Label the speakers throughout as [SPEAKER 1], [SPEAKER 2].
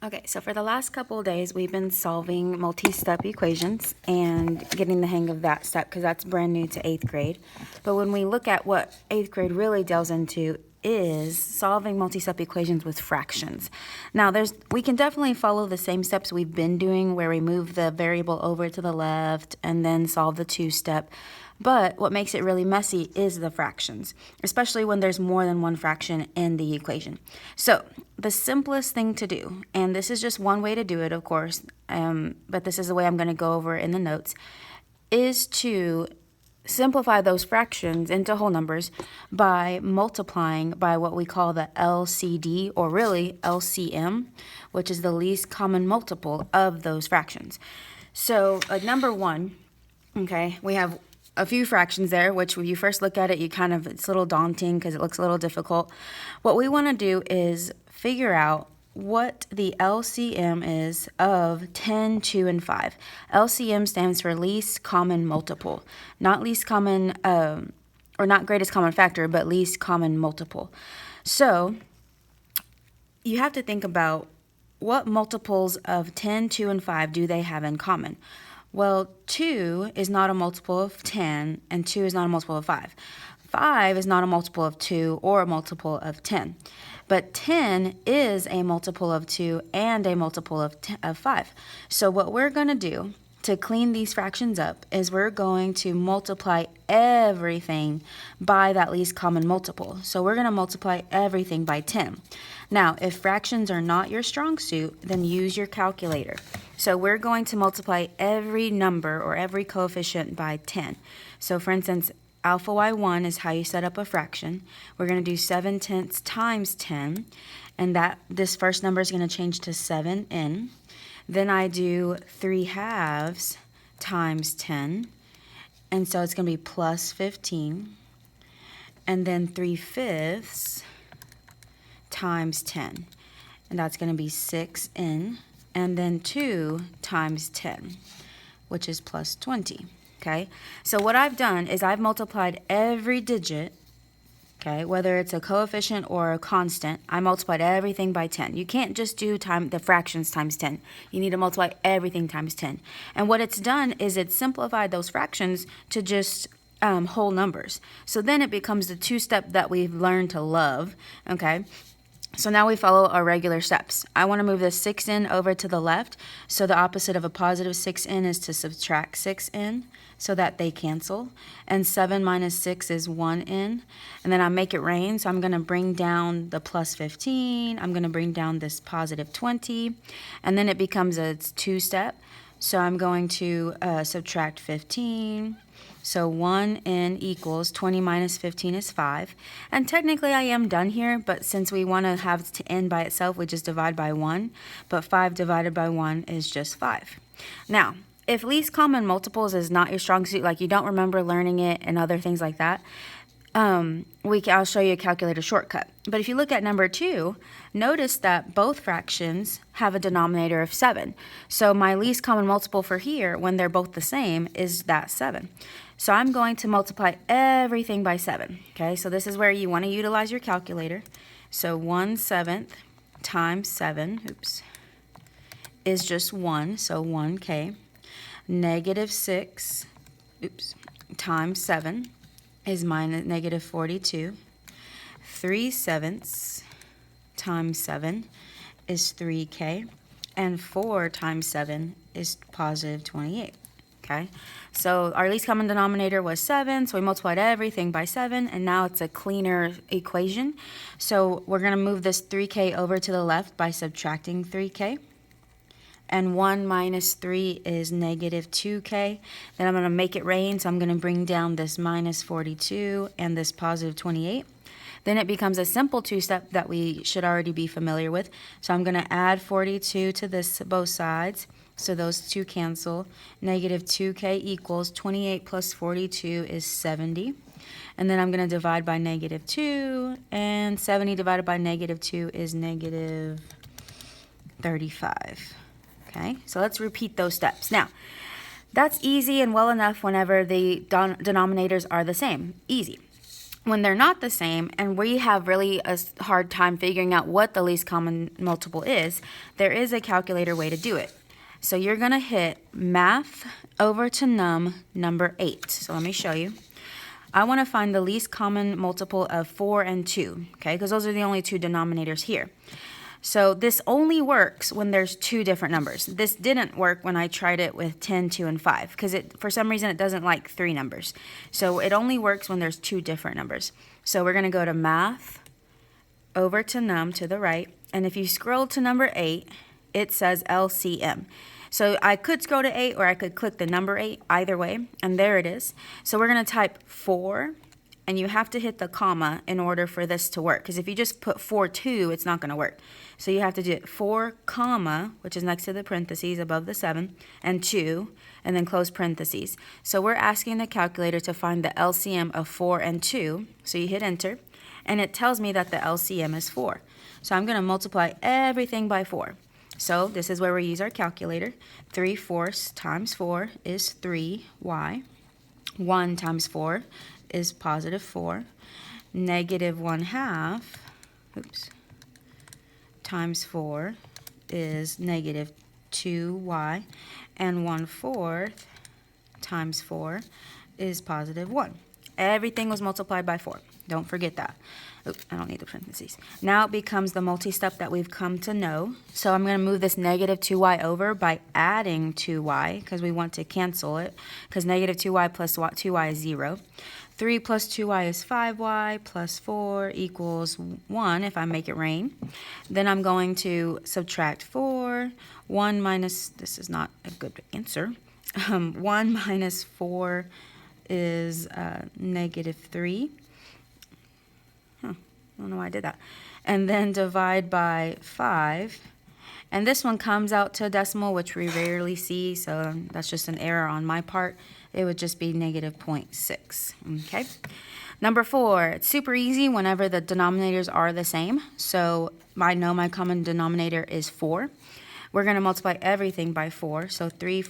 [SPEAKER 1] Okay, so for the last couple of days, we've been solving multi-step equations and getting the hang of that step because that's brand new to 8th grade. But when we look at what 8th grade really delves into is solving multi-step equations with fractions. Now, we can definitely follow the same steps we've been doing where we move the variable over to the left and then solve the two-step. But what makes it really messy is the fractions, especially when there's more than one fraction in the equation. So the simplest thing to do, and this is just one way to do it, of course, but this is the way I'm going to go over in the notes, is to simplify those fractions into whole numbers by multiplying by what we call the LCD, or really LCM, which is the least common multiple of those fractions. So like number one, okay, we have a few fractions there, which when you first look at it, it's a little daunting because it looks a little difficult. What we want to do is figure out what the LCM is of 10, 2, and 5. LCM stands for least common multiple, not least common, or not greatest common factor, but least common multiple. So you have to think about what multiples of 10, 2, and 5 do they have in common? Well, 2 is not a multiple of 10, and 2 is not a multiple of 5. 5 is not a multiple of 2 or a multiple of 10. But 10 is a multiple of 2 and a multiple of 5. So what we're going to do to clean these fractions up is we're going to multiply everything by that least common multiple. So we're going to multiply everything by 10. Now, if fractions are not your strong suit, then use your calculator. So we're going to multiply every number or every coefficient by 10. So for instance, alpha y1 is how you set up a fraction. We're going to do 7/10 times 10, and this first number is going to change to 7n. Then I do 3/2 times 10, and so it's going to be plus 15. And then 3/5 times 10, and that's going to be 6n. And then 2 times 10, which is plus 20, okay? So what I've done is I've multiplied every digit, okay, whether it's a coefficient or a constant. I multiplied everything by 10. You can't just do the fractions times 10. You need to multiply everything times 10. And what it's done is it's simplified those fractions to just whole numbers. So then it becomes the two-step that we've learned to love, okay? So now we follow our regular steps. I want to move this 6n over to the left. So the opposite of a positive 6n is to subtract 6n so that they cancel. And 7 minus 6 is 1n. And then I make it rain. So I'm going to bring down the plus 15. I'm going to bring down this positive 20. And then it becomes a two-step. So I'm going to subtract 15. So 1n equals 20 minus 15 is 5. And technically I am done here, but since we want to have n by itself, we just divide by 1. But 5 divided by 1 is just 5. Now, if least common multiples is not your strong suit, like you don't remember learning it and other things like that, I'll show you a calculator shortcut. But if you look at number 2, notice that both fractions have a denominator of 7. So my least common multiple for here, when they're both the same, is that 7. So I'm going to multiply everything by 7. Okay, so this is where you want to utilize your calculator. So 1/7 times 7, is just 1, so 1k. Negative 6, times 7 is minus negative 42. 3/7 times 7 is 3k. And 4 times 7 is positive 28. Okay, so our least common denominator was 7, so we multiplied everything by 7, and now it's a cleaner equation. So we're going to move this 3k over to the left by subtracting 3k. And 1 minus 3 is negative 2k. Then I'm going to make it rain, so I'm going to bring down this minus 42 and this positive 28. Then it becomes a simple two-step that we should already be familiar with. So I'm going to add 42 to both sides. So those two cancel. Negative 2k equals 28 plus 42 is 70. And then I'm going to divide by negative 2. And 70 divided by negative 2 is negative 35. Okay, so let's repeat those steps. Now, that's easy and well enough whenever the denominators are the same. Easy. when they're not the same and we have really a hard time figuring out what the least common multiple is, there is a calculator way to do it. So you're going to hit math over to number 8. So let me show you. I want to find the least common multiple of 4 and 2, okay, because those are the only two denominators here. So this only works when there's two different numbers. This didn't work when I tried it with 10, 2, and 5 because for some reason it doesn't like 3 numbers. So it only works when there's two different numbers. So we're going to go to math over to num to the right. And if you scroll to number 8, it says LCM. So I could scroll to 8 or I could click the number 8, either way. And there it is. So we're going to type 4. And you have to hit the comma in order for this to work. Because if you just put 4, 2, it's not going to work. So you have to do it 4, comma, which is next to the parentheses above the 7, and 2, and then close parentheses. So we're asking the calculator to find the LCM of 4 and 2. So you hit enter, and it tells me that the LCM is 4. So I'm going to multiply everything by 4. So this is where we use our calculator. 3/4 times 4 is 3y. 1 times 4 is positive 4. Negative 1/2, times 4 is negative 2y. And 1/4 times 4 is positive 1. Everything was multiplied by 4. Don't forget that. Oops, I don't need the parentheses. Now it becomes the multi-step that we've come to know. So I'm going to move this negative 2y over by adding 2y because we want to cancel it because negative 2y plus 2y is 0. 3 plus 2y is 5y plus 4 equals 1 if I make it rain. Then I'm going to subtract 4. 1 minus, this is not a good answer. 1 minus 4 is negative 3. I don't know why I did that. And then divide by 5. And this one comes out to a decimal, which we rarely see, so that's just an error on my part. It would just be negative 0.6. Okay. Number 4, it's super easy whenever the denominators are the same. So I know my common denominator is 4. We're going to multiply everything by 4. So 3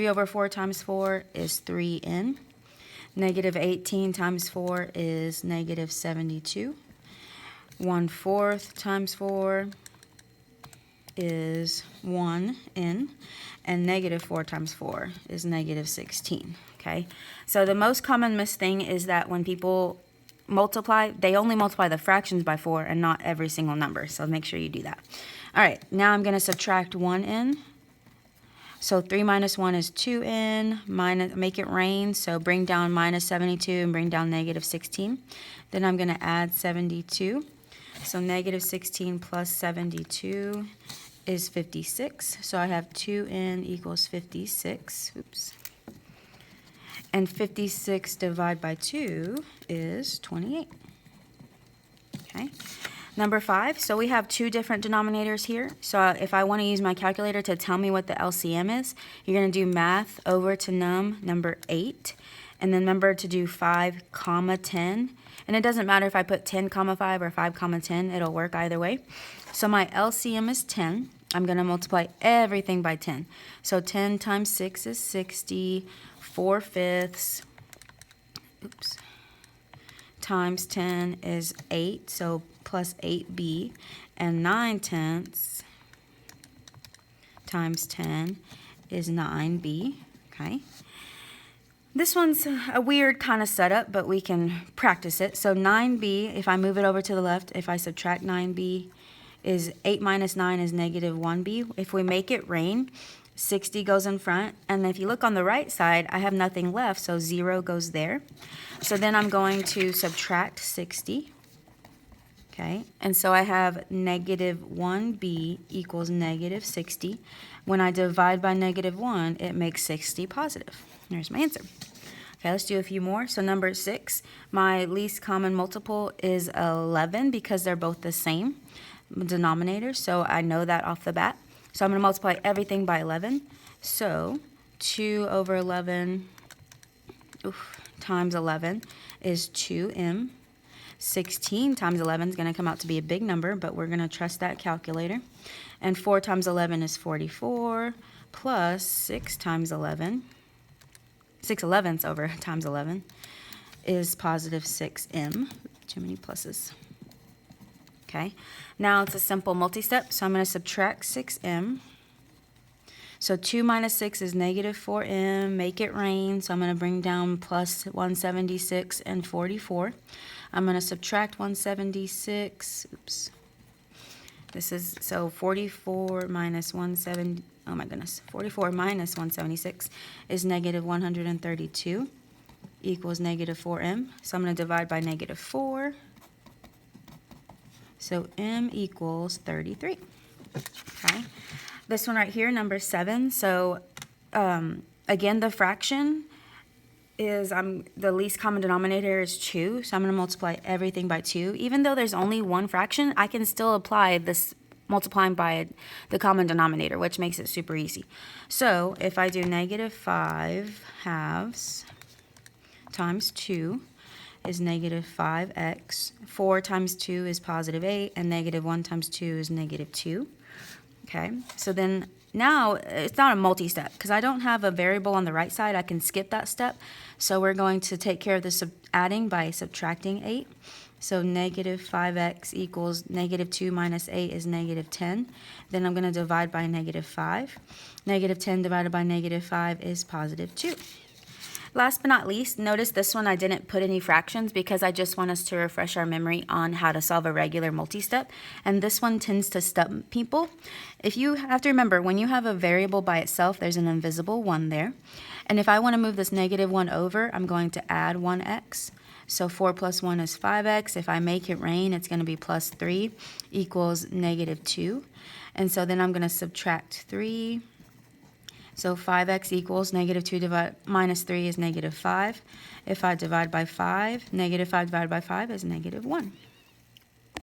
[SPEAKER 1] over 4 times 4 is 3n. Negative 18 times 4 is negative 72. 1/4 times 4 is 1n, and negative 4 times 4 is negative 16, okay? So the most common missed thing is that when people multiply, they only multiply the fractions by 4 and not every single number, so make sure you do that. All right, now I'm going to subtract 1n. So 3 minus 1 is 2n, make it rain, so bring down minus 72 and bring down negative 16. Then I'm going to add 72. So negative 16 plus 72 is 56. So I have 2n equals 56. Oops. And 56 divided by 2 is 28. Okay. Number 5, so we have two different denominators here. So if I want to use my calculator to tell me what the LCM is, you're going to do math over to number 8. And then remember to do 5, 10. And it doesn't matter if I put 10, 5 or 5, 10. It'll work either way. So my LCM is 10. I'm going to multiply everything by 10. So 10 times 6 is 60. 4/5. Times 10 is 8. So plus 8b. And 9/10 times 10 is 9b. Okay. This one's a weird kind of setup, but we can practice it. So 9b, if I move it over to the left, if I subtract 9b, is 8 minus 9 is negative 1b. If we make it rain, 60 goes in front. And if you look on the right side, I have nothing left, so 0 goes there. So then I'm going to subtract 60. Okay, and so I have negative 1b equals negative 60. When I divide by negative 1, it makes 60 positive. There's my answer. Okay, let's do a few more. So number 6, my least common multiple is 11 because they're both the same denominator. So I know that off the bat. So I'm going to multiply everything by 11. So 2 over 11 times 11 is 2m. 16 times 11 is going to come out to be a big number, but we're going to trust that calculator. And 4 times 11 is 44, plus 6 times 11. 6/11 over times 11 is positive 6m. Too many pluses. Okay, now it's a simple multi-step, so I'm going to subtract 6m. So 2 minus 6 is negative 4m, make it rain, so I'm going to bring down plus 176 and 44. I'm going to subtract 176, oops. This is, so 44 minus 170, oh my goodness, 44 minus 176 is negative 132 equals negative 4m. So I'm going to divide by negative 4. So m equals 33. Okay. This one right here, number 7. So again, the fraction is the least common denominator is 2. So I'm going to multiply everything by 2. Even though there's only one fraction, I can still apply this multiplying by the common denominator, which makes it super easy. So if I do negative 5 halves times 2 is negative 5x. 4 times 2 is positive 8, and negative 1 times 2 is negative 2. Okay, so then now it's not a multi-step because I don't have a variable on the right side. I can skip that step. So we're going to take care of the adding by subtracting 8. So negative 5x equals negative 2 minus 8 is negative 10. Then I'm going to divide by negative 5. Negative 10 divided by negative 5 is positive 2. Last but not least, notice this one I didn't put any fractions because I just want us to refresh our memory on how to solve a regular multi-step. And this one tends to stump people. If you have to remember, when you have a variable by itself, there's an invisible 1 there. And if I want to move this negative 1 over, I'm going to add 1x. So 4 plus 1 is 5x. If I make it rain, it's going to be plus 3 equals negative 2. And so then I'm going to subtract 3. So 5x equals negative 2 minus 3 is negative 5. If I divide by 5, negative 5 divided by 5 is negative 1.